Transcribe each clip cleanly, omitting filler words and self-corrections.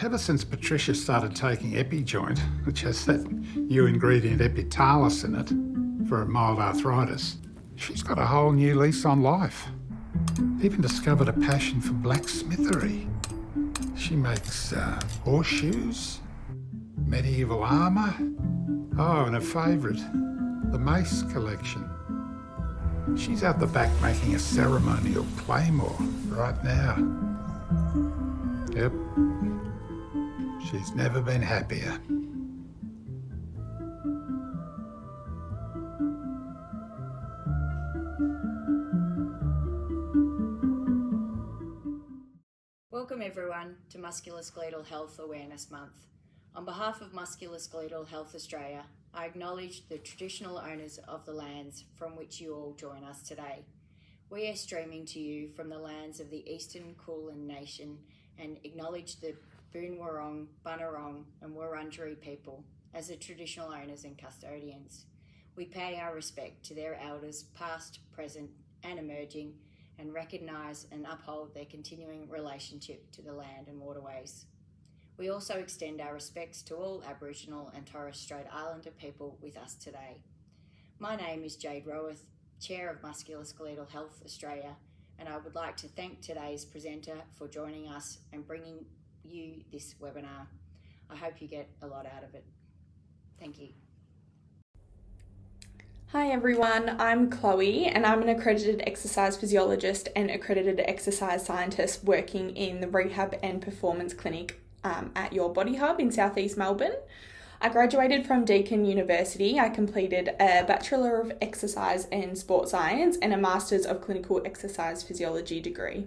Ever since Patricia started taking EpiJoint, which has that new ingredient Epitalis in it for mild arthritis, she's got a whole new lease on life. Even discovered a passion for blacksmithery. She makes horseshoes, medieval armour, and her favourite, the mace collection. She's out the back making a ceremonial claymore right now. Yep. She's never been happier. Welcome everyone to Musculoskeletal Health Awareness Month. On behalf of Musculoskeletal Health Australia, I acknowledge the traditional owners of the lands from which you all join us today. We are streaming to you from the lands of the Eastern Kulin Nation and acknowledge the Boon Wurrung, Bunurong and Wurundjeri people as the traditional owners and custodians. We pay our respect to their elders past, present and emerging, and recognise and uphold their continuing relationship to the land and waterways. We also extend our respects to all Aboriginal and Torres Strait Islander people with us today. My name is Jade Roweth, Chair of Musculoskeletal Health Australia, and I would like to thank today's presenter for joining us and bringing you this webinar. I hope you get a lot out of it. Thank you. Hi everyone, I'm Chloe and I'm an accredited exercise physiologist and accredited exercise scientist working in the rehab and performance clinic at Your Body Hub in southeast Melbourne. I graduated from Deakin University. I completed a Bachelor of Exercise and Sport Science and a Masters of Clinical Exercise Physiology degree.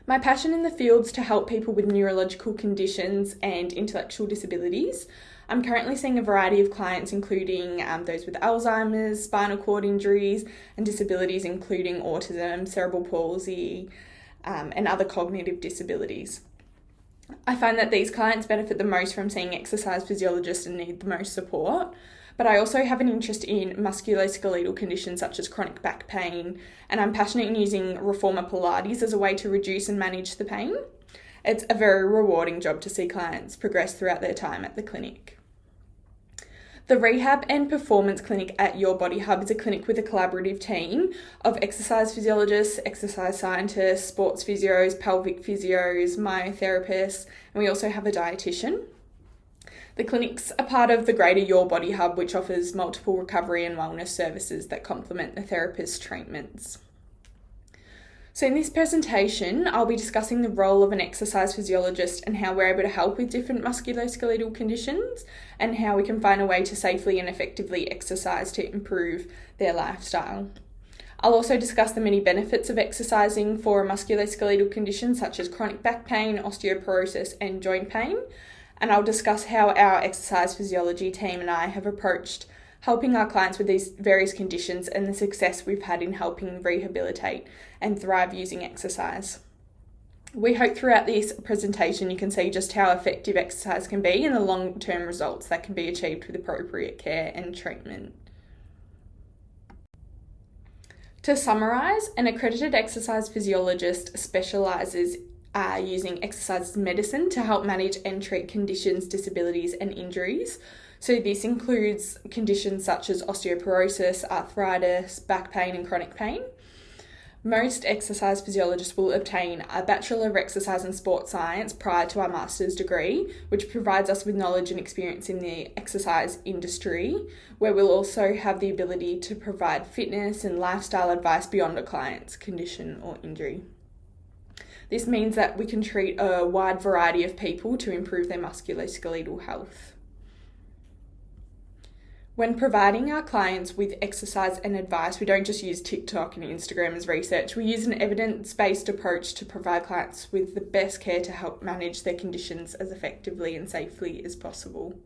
My passion in the field's to help people with neurological conditions and intellectual disabilities. I'm currently seeing a variety of clients including those with Alzheimer's, spinal cord injuries and disabilities including autism, cerebral palsy and other cognitive disabilities. I find that these clients benefit the most from seeing exercise physiologists and need the most support. But I also have an interest in musculoskeletal conditions such as chronic back pain, and I'm passionate in using reformer Pilates as a way to reduce and manage the pain. It's a very rewarding job to see clients progress throughout their time at the clinic. The Rehab and Performance Clinic at Your Body Hub is a clinic with a collaborative team of exercise physiologists, exercise scientists, sports physios, pelvic physios, myotherapists, and we also have a dietitian. The clinic's a part of the greater Your Body Hub, which offers multiple recovery and wellness services that complement the therapist's treatments. So in this presentation, I'll be discussing the role of an exercise physiologist and how we're able to help with different musculoskeletal conditions and how we can find a way to safely and effectively exercise to improve their lifestyle. I'll also discuss the many benefits of exercising for musculoskeletal conditions such as chronic back pain, osteoporosis and joint pain. And I'll discuss how our exercise physiology team and I have approached helping our clients with these various conditions and the success we've had in helping rehabilitate and thrive using exercise. We hope throughout this presentation you can see just how effective exercise can be and the long-term results that can be achieved with appropriate care and treatment. To summarise, an accredited exercise physiologist specialises using exercise medicine to help manage and treat conditions, disabilities and injuries. So this includes conditions such as osteoporosis, arthritis, back pain and chronic pain. Most exercise physiologists will obtain a Bachelor of Exercise and Sport Science prior to our master's degree, which provides us with knowledge and experience in the exercise industry, where we'll also have the ability to provide fitness and lifestyle advice beyond a client's condition or injury. This means that we can treat a wide variety of people to improve their musculoskeletal health. When providing our clients with exercise and advice, we don't just use TikTok and Instagram as research. We use an evidence-based approach to provide clients with the best care to help manage their conditions as effectively and safely as possible.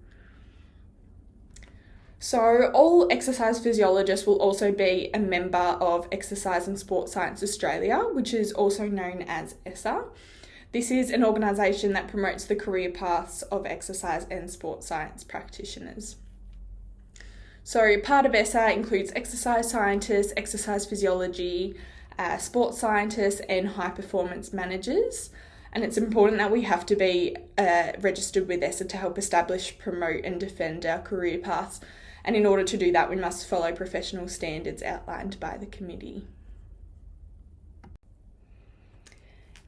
So all exercise physiologists will also be a member of Exercise and Sport Science Australia, which is also known as ESSA. This is an organisation that promotes the career paths of exercise and sport science practitioners. So part of ESSA includes exercise scientists, exercise physiology, sports scientists and high performance managers. And it's important that we have to be registered with ESSA to help establish, promote and defend our career paths. And in order to do that, we must follow professional standards outlined by the committee.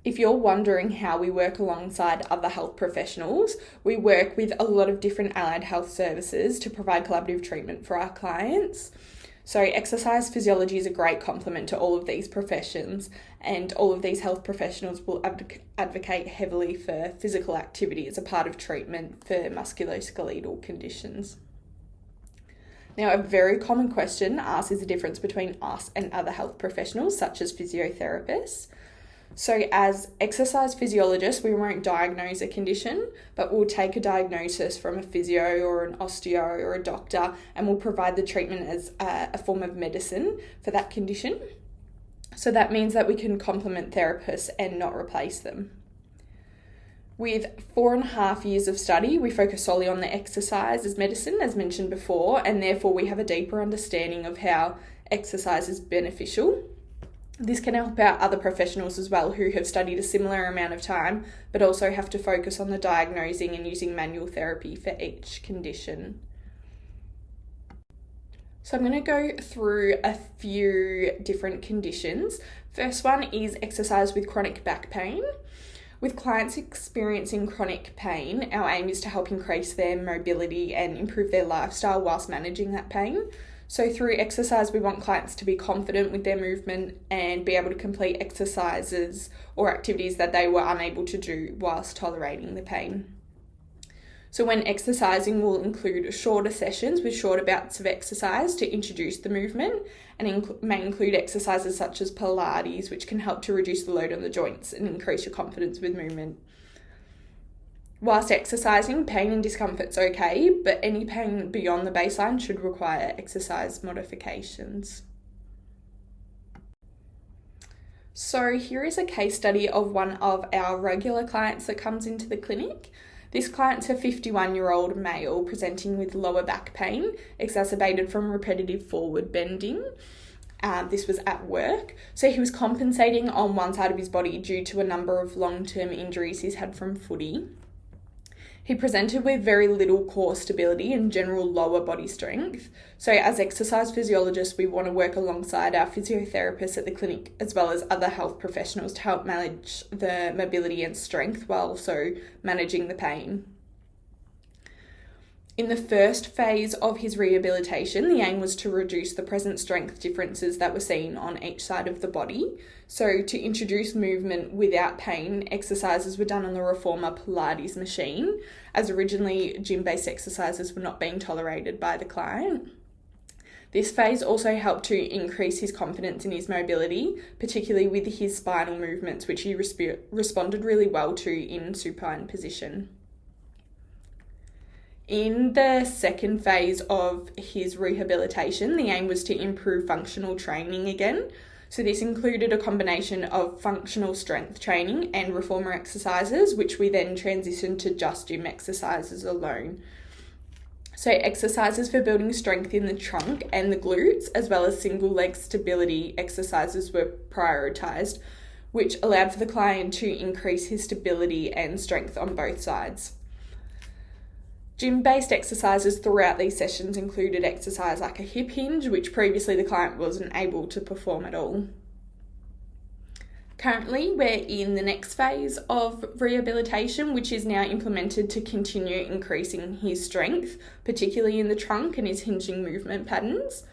If you're wondering how we work alongside other health professionals, we work with a lot of different allied health services to provide collaborative treatment for our clients. So exercise physiology is a great complement to all of these professions, and all of these health professionals will advocate heavily for physical activity as a part of treatment for musculoskeletal conditions. Now, a very common question asked is the difference between us and other health professionals, such as physiotherapists. So as exercise physiologists, we won't diagnose a condition, but we'll take a diagnosis from a physio or an osteo or a doctor, and we'll provide the treatment as a form of medicine for that condition. So that means that we can complement therapists and not replace them. With 4.5 years of study, we focus solely on the exercise as medicine, as mentioned before, and therefore we have a deeper understanding of how exercise is beneficial. This can help out other professionals as well who have studied a similar amount of time, but also have to focus on the diagnosing and using manual therapy for each condition. So I'm going to go through a few different conditions. First one is exercise with chronic back pain. With clients experiencing chronic pain, our aim is to help increase their mobility and improve their lifestyle whilst managing that pain. So through exercise, we want clients to be confident with their movement and be able to complete exercises or activities that they were unable to do whilst tolerating the pain. So when exercising, we'll include shorter sessions with shorter bouts of exercise to introduce the movement, and may include exercises such as Pilates, which can help to reduce the load on the joints and increase your confidence with movement. Whilst exercising, pain and discomfort's okay, but any pain beyond the baseline should require exercise modifications. So here is a case study of one of our regular clients that comes into the clinic. This client's a 51-year-old male presenting with lower back pain, exacerbated from repetitive forward bending. This was at work. So he was compensating on one side of his body due to a number of long-term injuries he's had from footy. He presented with very little core stability and general lower body strength. So as exercise physiologists, we want to work alongside our physiotherapists at the clinic as well as other health professionals to help manage the mobility and strength while also managing the pain. In the first phase of his rehabilitation, the aim was to reduce the present strength differences that were seen on each side of the body. So to introduce movement without pain, exercises were done on the reformer Pilates machine, as originally gym-based exercises were not being tolerated by the client. This phase also helped to increase his confidence in his mobility, particularly with his spinal movements, which he responded really well to in supine position. In the second phase of his rehabilitation, the aim was to improve functional training again. So this included a combination of functional strength training and reformer exercises, which we then transitioned to just gym exercises alone. So exercises for building strength in the trunk and the glutes, as well as single leg stability exercises were prioritised, which allowed for the client to increase his stability and strength on both sides. Gym-based exercises throughout these sessions included exercise like a hip hinge, which previously the client wasn't able to perform at all. Currently, we're in the next phase of rehabilitation, which is now implemented to continue increasing his strength, particularly in the trunk and his hinging movement patterns.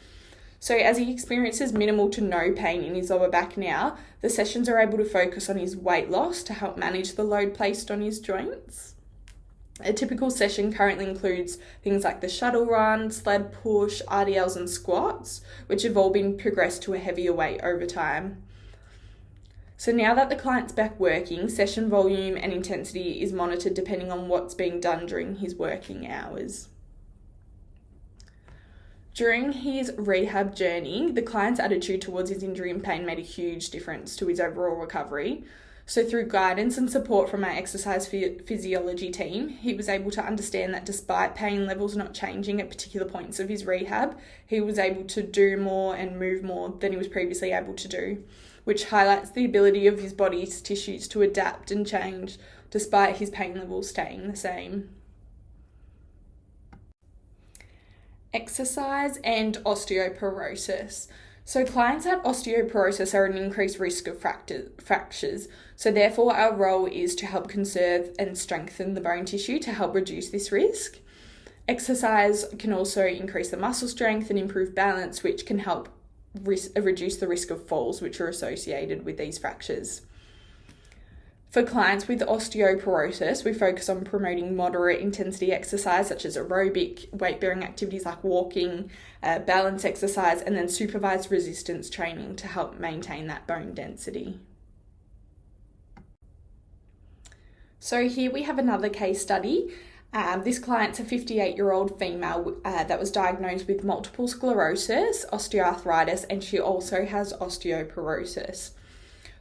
So as he experiences minimal to no pain in his lower back now, the sessions are able to focus on his weight loss to help manage the load placed on his joints. A typical session currently includes things like the shuttle run, sled push, RDLs and squats, which have all been progressed to a heavier weight over time. So now that the client's back working, session volume and intensity is monitored depending on what's being done during his working hours. During his rehab journey, the client's attitude towards his injury and pain made a huge difference to his overall recovery. So through guidance and support from our exercise physiology team, he was able to understand that despite pain levels not changing at particular points of his rehab, he was able to do more and move more than he was previously able to do, which highlights the ability of his body's tissues to adapt and change despite his pain levels staying the same. Exercise and osteoporosis. So clients at osteoporosis are at an increased risk of fractures. So therefore our role is to help conserve and strengthen the bone tissue to help reduce this risk. Exercise can also increase the muscle strength and improve balance, which can help reduce the risk of falls, which are associated with these fractures. For clients with osteoporosis, we focus on promoting moderate intensity exercise such as aerobic, weight-bearing activities like walking, balance exercise, and then supervised resistance training to help maintain that bone density. So here we have another case study. This client's a 58-year-old female that was diagnosed with multiple sclerosis, osteoarthritis, and she also has osteoporosis.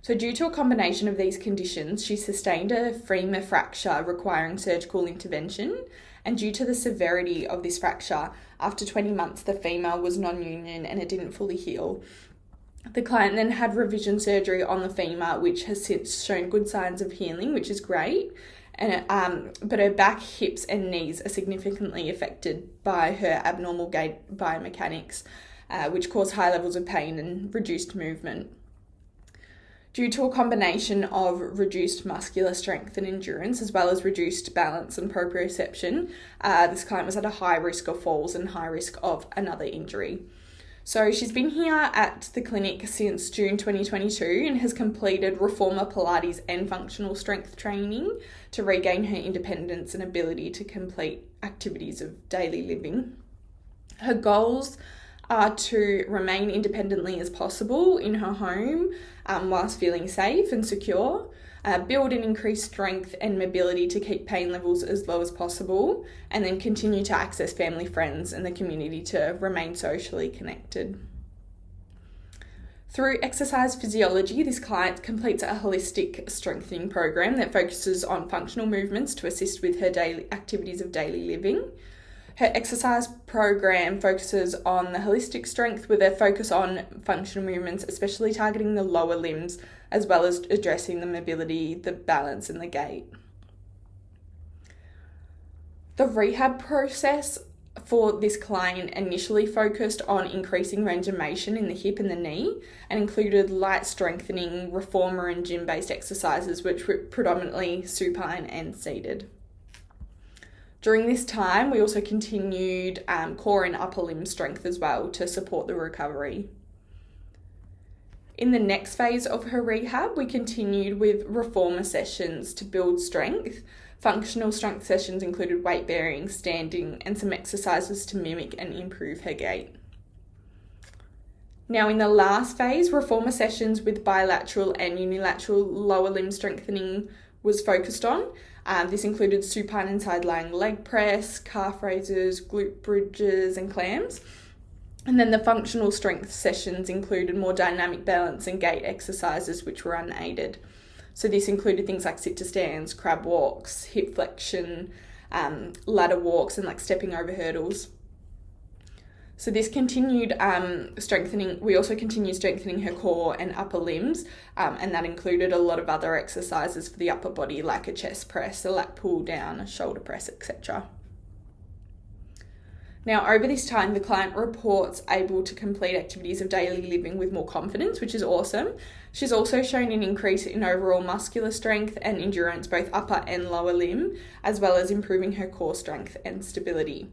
So due to a combination of these conditions, she sustained a femur fracture requiring surgical intervention, and due to the severity of this fracture, after 20 months the femur was non-union and it didn't fully heal. The client then had revision surgery on the femur, which has since shown good signs of healing, which is great. But her back, hips and knees are significantly affected by her abnormal gait biomechanics, which cause high levels of pain and reduced movement. Due to a combination of reduced muscular strength and endurance, as well as reduced balance and proprioception, this client was at a high risk of falls and high risk of another injury. So she's been here at the clinic since June 2022 and has completed reformer Pilates and functional strength training to regain her independence and ability to complete activities of daily living. Her goals are to remain independently as possible in her home whilst feeling safe and secure, build and increase strength and mobility to keep pain levels as low as possible, and then continue to access family, friends and the community to remain socially connected. Through exercise physiology, this client completes a holistic strengthening program that focuses on functional movements to assist with her daily activities of daily living. Her exercise program focuses on the holistic strength with a focus on functional movements, especially targeting the lower limbs, as well as addressing the mobility, the balance and the gait. The rehab process for this client initially focused on increasing range of motion in the hip and the knee and included light strengthening, reformer and gym-based exercises, which were predominantly supine and seated. During this time, we also continued core and upper limb strength as well to support the recovery. In the next phase of her rehab, we continued with reformer sessions to build strength. Functional strength sessions included weight bearing, standing, and some exercises to mimic and improve her gait. Now in the last phase, reformer sessions with bilateral and unilateral lower limb strengthening was focused on. This included supine and side-lying leg press, calf raises, glute bridges and clams. And then the functional strength sessions included more dynamic balance and gait exercises which were unaided. So this included things like sit to stands, crab walks, hip flexion, ladder walks and like stepping over hurdles. So this continued strengthening. We also continued strengthening her core and upper limbs, and that included a lot of other exercises for the upper body, like a chest press, a lat pull down, a shoulder press, etc. Now, over this time, the client reports able to complete activities of daily living with more confidence, which is awesome. She's also shown an increase in overall muscular strength and endurance, both upper and lower limb, as well as improving her core strength and stability.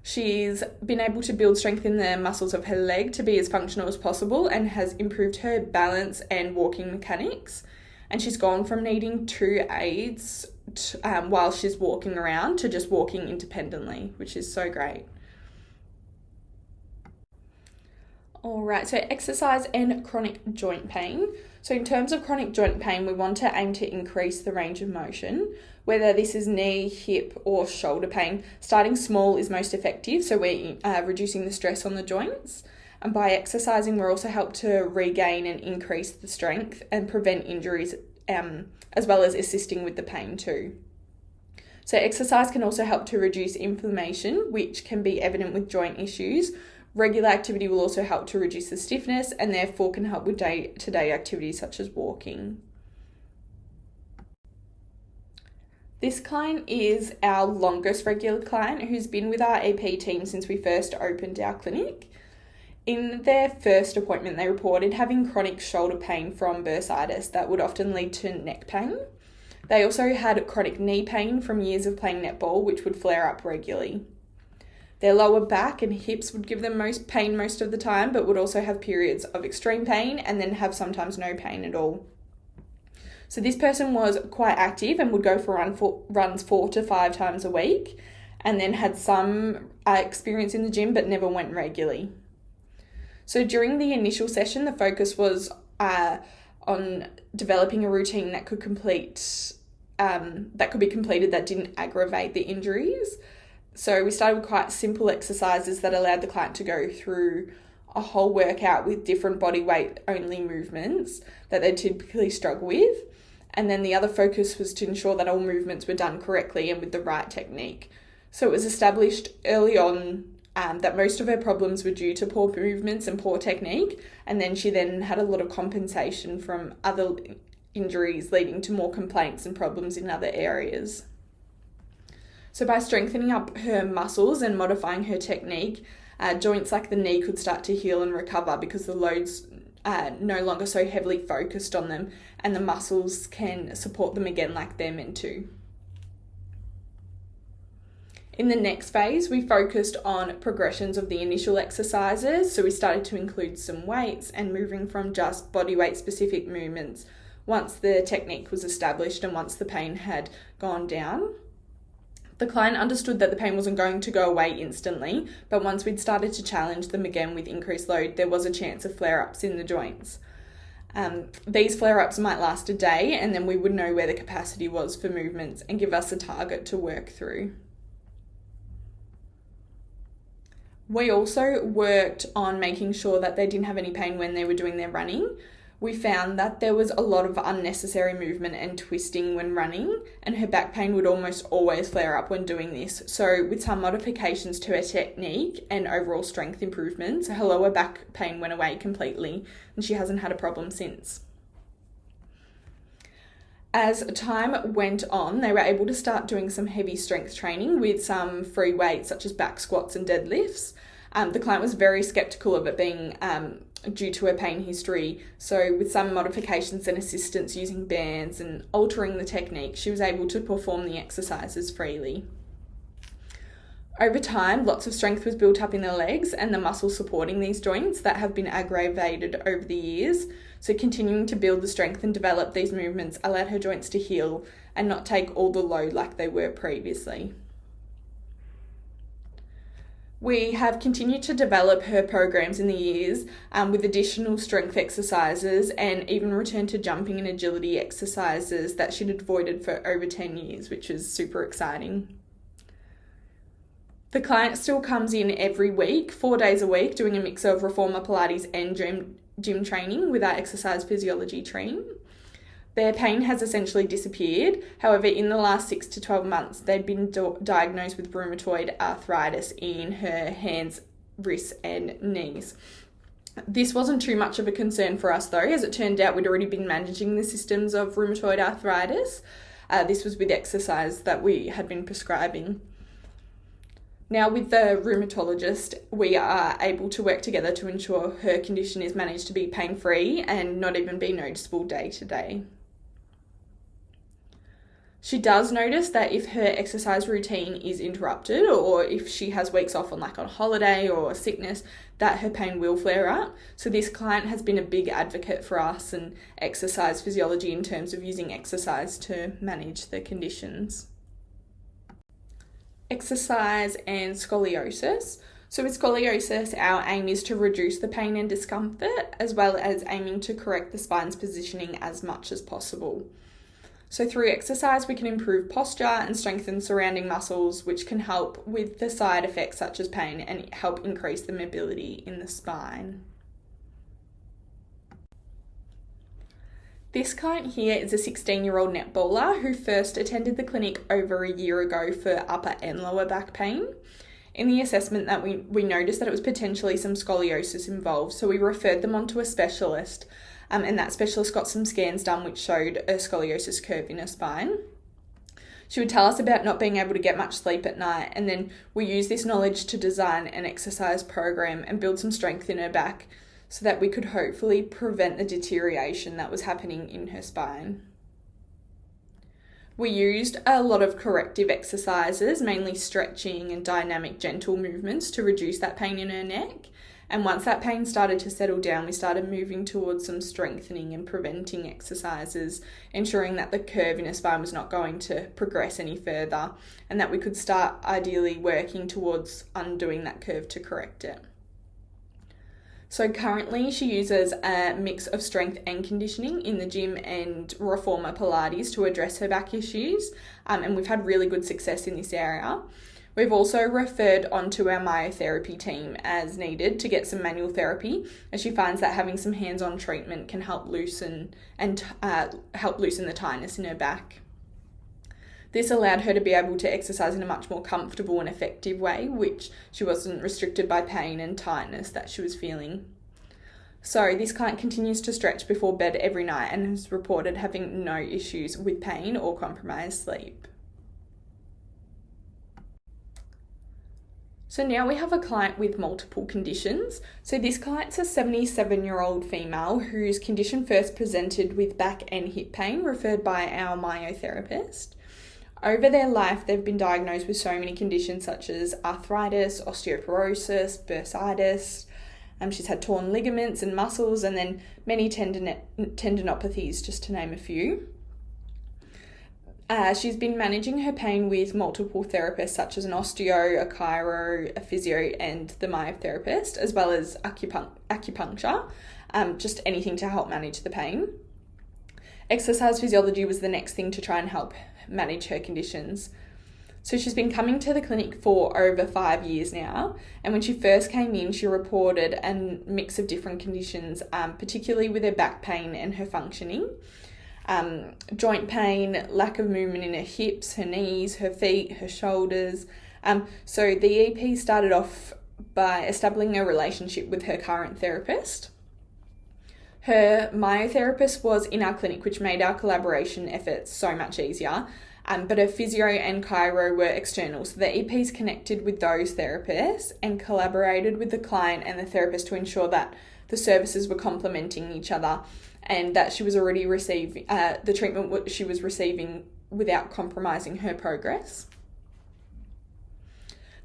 She's been able to build strength in the muscles of her leg to be as functional as possible and has improved her balance and walking mechanics. And she's gone from needing 2 aids while she's walking around to just walking independently, which is so great. All right, so exercise and chronic joint pain. So in terms of chronic joint pain, we want to aim to increase the range of motion, whether this is knee, hip or shoulder pain. Starting small is most effective, so we're reducing the stress on the joints. And by exercising, we're also help to regain and increase the strength and prevent injuries as well as assisting with the pain too. So exercise can also help to reduce inflammation, which can be evident with joint issues. Regular activity will also help to reduce the stiffness and therefore can help with day-to-day activities such as walking. This client is our longest regular client who's been with our EP team since we first opened our clinic. In their first appointment, they reported having chronic shoulder pain from bursitis that would often lead to neck pain. They also had chronic knee pain from years of playing netball, which would flare up regularly. Their lower back and hips would give them most pain most of the time, but would also have periods of extreme pain and then have sometimes no pain at all. So this person was quite active and would go for runs 4 to 5 times a week, and then had some experience in the gym but never went regularly. So during the initial session, the focus was on developing a routine that could be completed that didn't aggravate the injuries. So we started with quite simple exercises that allowed the client to go through a whole workout with different body weight only movements that they typically struggle with. And then the other focus was to ensure that all movements were done correctly and with the right technique. So it was established early on that most of her problems were due to poor movements and poor technique. And then she then had a lot of compensation from other injuries, leading to more complaints and problems in other areas. So by strengthening up her muscles and modifying her technique, joints like the knee could start to heal and recover because the load's no longer so heavily focused on them, and the muscles can support them again like they're meant to. In the next phase, we focused on progressions of the initial exercises. So we started to include some weights and moving from just body weight specific movements once the technique was established and once the pain had gone down. The client understood that the pain wasn't going to go away instantly, but once we'd started to challenge them again with increased load, there was a chance of flare-ups in the joints. These flare-ups might last a day, and then we would know where the capacity was for movements and give us a target to work through. We also worked on making sure that they didn't have any pain when they were doing their running. We found that there was a lot of unnecessary movement and twisting when running, and her back pain would almost always flare up when doing this. So with some modifications to her technique and overall strength improvements, her lower back pain went away completely, and she hasn't had a problem since. As time went on, they were able to start doing some heavy strength training with some free weights such as back squats and deadlifts. The client was very skeptical of it being due to her pain history. So with some modifications and assistance using bands and altering the technique, she was able to perform the exercises freely. Over time, lots of strength was built up in the legs and the muscles supporting these joints that have been aggravated over the years. So continuing to build the strength and develop these movements allowed her joints to heal and not take all the load like they were previously. We have continued to develop her programs in the years with additional strength exercises and even returned to jumping and agility exercises that she'd avoided for over 10 years, which is super exciting. The client still comes in every week, 4 days a week, doing a mix of reformer Pilates and gym training with our exercise physiology team. Their pain has essentially disappeared. However, in the last 6 to 12 months, they'd been diagnosed with rheumatoid arthritis in her hands, wrists and knees. This wasn't too much of a concern for us though, as it turned out we'd already been managing the symptoms of rheumatoid arthritis. This was with exercise that we had been prescribing. Now with the rheumatologist, we are able to work together to ensure her condition is managed to be pain-free and not even be noticeable day to day. She does notice that if her exercise routine is interrupted or if she has weeks off on holiday or sickness, that her pain will flare up. So this client has been a big advocate for us and exercise physiology in terms of using exercise to manage the conditions. Exercise and scoliosis. So with scoliosis, our aim is to reduce the pain and discomfort, as well as aiming to correct the spine's positioning as much as possible. So through exercise, we can improve posture and strengthen surrounding muscles, which can help with the side effects such as pain and help increase the mobility in the spine. This client here is a 16-year-old netballer who first attended the clinic over a year ago for upper and lower back pain. In the assessment that we noticed that it was potentially some scoliosis involved, so we referred them on to a specialist, and that specialist got some scans done which showed a scoliosis curve in her spine. She would tell us about not being able to get much sleep at night, and then we used this knowledge to design an exercise program and build some strength in her back so that we could hopefully prevent the deterioration that was happening in her spine. We used a lot of corrective exercises, mainly stretching and dynamic gentle movements to reduce that pain in her neck. And once that pain started to settle down, we started moving towards some strengthening and preventing exercises, ensuring that the curve in her spine was not going to progress any further, and that we could start ideally working towards undoing that curve to correct it. So currently she uses a mix of strength and conditioning in the gym and reformer Pilates to address her back issues, and we've had really good success in this area. We've also referred on to our myotherapy team as needed to get some manual therapy, as she finds that having some hands-on treatment can help loosen the tightness in her back. This allowed her to be able to exercise in a much more comfortable and effective way, which she wasn't restricted by pain and tightness that she was feeling. So this client continues to stretch before bed every night and has reported having no issues with pain or compromised sleep. So now we have a client with multiple conditions. So this client's a 77-year-old female whose condition first presented with back and hip pain, referred by our myotherapist. Over their life, they've been diagnosed with so many conditions such as arthritis, osteoporosis, bursitis. She's had torn ligaments and muscles, and then many tendinopathies, just to name a few. She's been managing her pain with multiple therapists such as an osteo, a chiro, a physio, and the myotherapist, as well as acupuncture, just anything to help manage the pain. Exercise physiology was the next thing to try and help manage her conditions. So she's been coming to the clinic for over 5 years now, and when she first came in, she reported a mix of different conditions, particularly with her back pain and her functioning. Joint pain, lack of movement in her hips, her knees, her feet, her shoulders. So the EP started off by establishing a relationship with her current therapist. Her myotherapist was in our clinic, which made our collaboration efforts so much easier. But her physio and chiro were external, so the EPs connected with those therapists and collaborated with the client and the therapist to ensure that the services were complementing each other and that she was already receiving the treatment she was receiving without compromising her progress.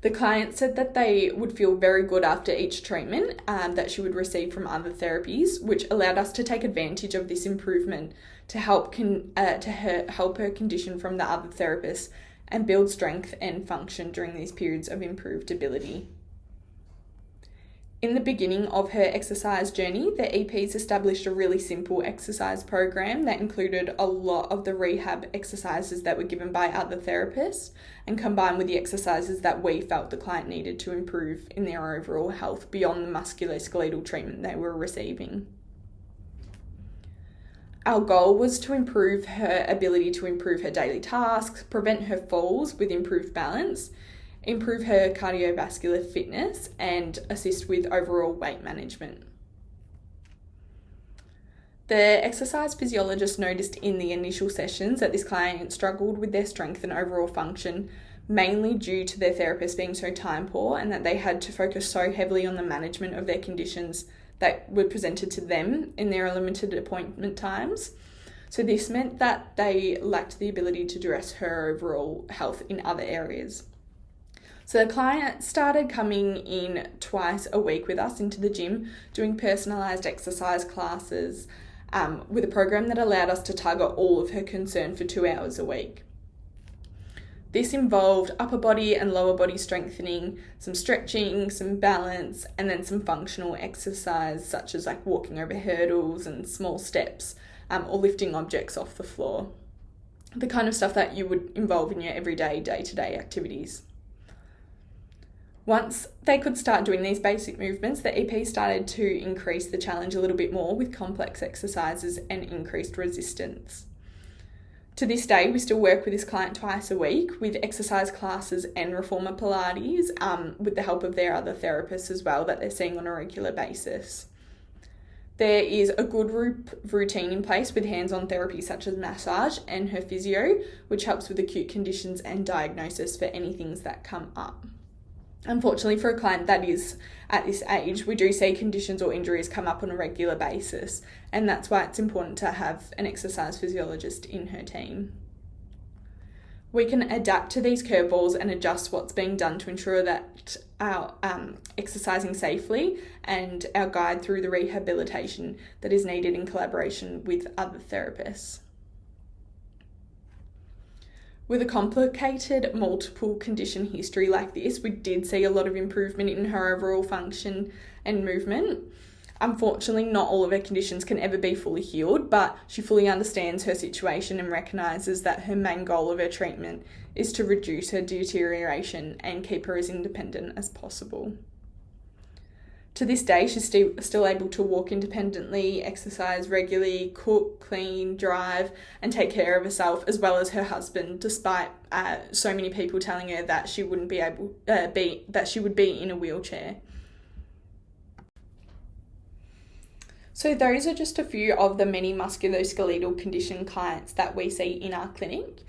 The client said that they would feel very good after each treatment that she would receive from other therapies, which allowed us to take advantage of this improvement to help her condition from the other therapists and build strength and function during these periods of improved ability. In the beginning of her exercise journey, the EPs established a really simple exercise program that included a lot of the rehab exercises that were given by other therapists and combined with the exercises that we felt the client needed to improve in their overall health beyond the musculoskeletal treatment they were receiving. Our goal was to improve her ability to improve her daily tasks, prevent her falls with improved balance, improve her cardiovascular fitness, and assist with overall weight management. The exercise physiologist noticed in the initial sessions that this client struggled with their strength and overall function, mainly due to their therapist being so time poor and that they had to focus so heavily on the management of their conditions that were presented to them in their limited appointment times. So this meant that they lacked the ability to address her overall health in other areas. So the client started coming in twice a week with us into the gym, doing personalised exercise classes with a program that allowed us to target all of her concern for 2 hours a week. This involved upper body and lower body strengthening, some stretching, some balance, and then some functional exercise such as like walking over hurdles and small steps or lifting objects off the floor. The kind of stuff that you would involve in your everyday, day-to-day activities. Once they could start doing these basic movements, the EP started to increase the challenge a little bit more with complex exercises and increased resistance. To this day, we still work with this client twice a week with exercise classes and reformer Pilates with the help of their other therapists as well that they're seeing on a regular basis. There is a good routine in place with hands-on therapy such as massage and her physio, which helps with acute conditions and diagnosis for any things that come up. Unfortunately, for a client that is at this age, we do see conditions or injuries come up on a regular basis, and that's why it's important to have an exercise physiologist in her team. We can adapt to these curveballs and adjust what's being done to ensure that our exercising safely and our guide through the rehabilitation that is needed in collaboration with other therapists. With a complicated multiple condition history like this, we did see a lot of improvement in her overall function and movement. Unfortunately, not all of her conditions can ever be fully healed, but she fully understands her situation and recognises that her main goal of her treatment is to reduce her deterioration and keep her as independent as possible. To this day, she's still able to walk independently, exercise regularly, cook, clean, drive, and take care of herself, as well as her husband, despite so many people telling her that she wouldn't be able that she would be in a wheelchair. So those are just a few of the many musculoskeletal condition clients that we see in our clinic.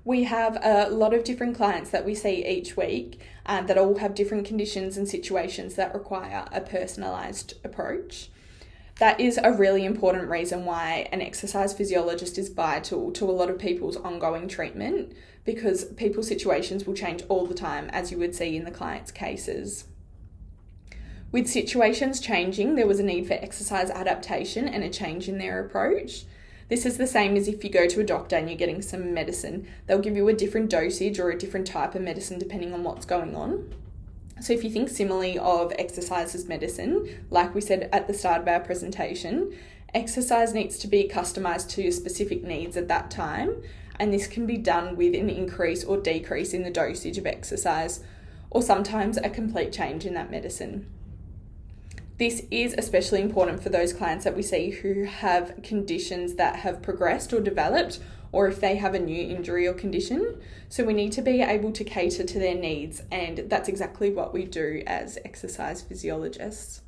We have a lot of different clients that we see each week that all have different conditions and situations that require a personalised approach. That is a really important reason why an exercise physiologist is vital to a lot of people's ongoing treatment, because people's situations will change all the time, as you would see in the client's cases. With situations changing, there was a need for exercise adaptation and a change in their approach. This is the same as if you go to a doctor and you're getting some medicine. They'll give you a different dosage or a different type of medicine depending on what's going on. So if you think similarly of exercise as medicine, like we said at the start of our presentation, exercise needs to be customised to your specific needs at that time, and this can be done with an increase or decrease in the dosage of exercise, or sometimes a complete change in that medicine. This is especially important for those clients that we see who have conditions that have progressed or developed, or if they have a new injury or condition. So we need to be able to cater to their needs, and that's exactly what we do as exercise physiologists.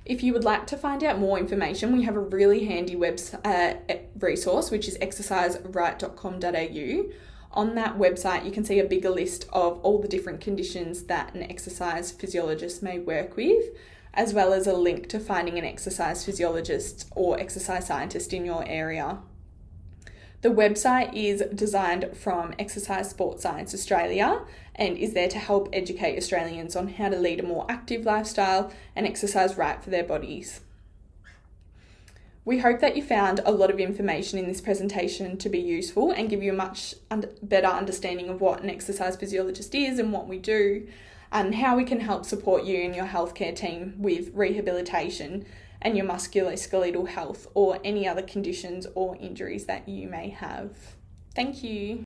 If you would like to find out more information, we have a really handy resource, which is exerciseright.com.au. On that website, you can see a bigger list of all the different conditions that an exercise physiologist may work with, as well as a link to finding an exercise physiologist or exercise scientist in your area. The website is designed from Exercise Sport Science Australia and is there to help educate Australians on how to lead a more active lifestyle and exercise right for their bodies. We hope that you found a lot of information in this presentation to be useful and give you a much better understanding of what an exercise physiologist is and what we do, and how we can help support you and your healthcare team with rehabilitation and your musculoskeletal health or any other conditions or injuries that you may have. Thank you.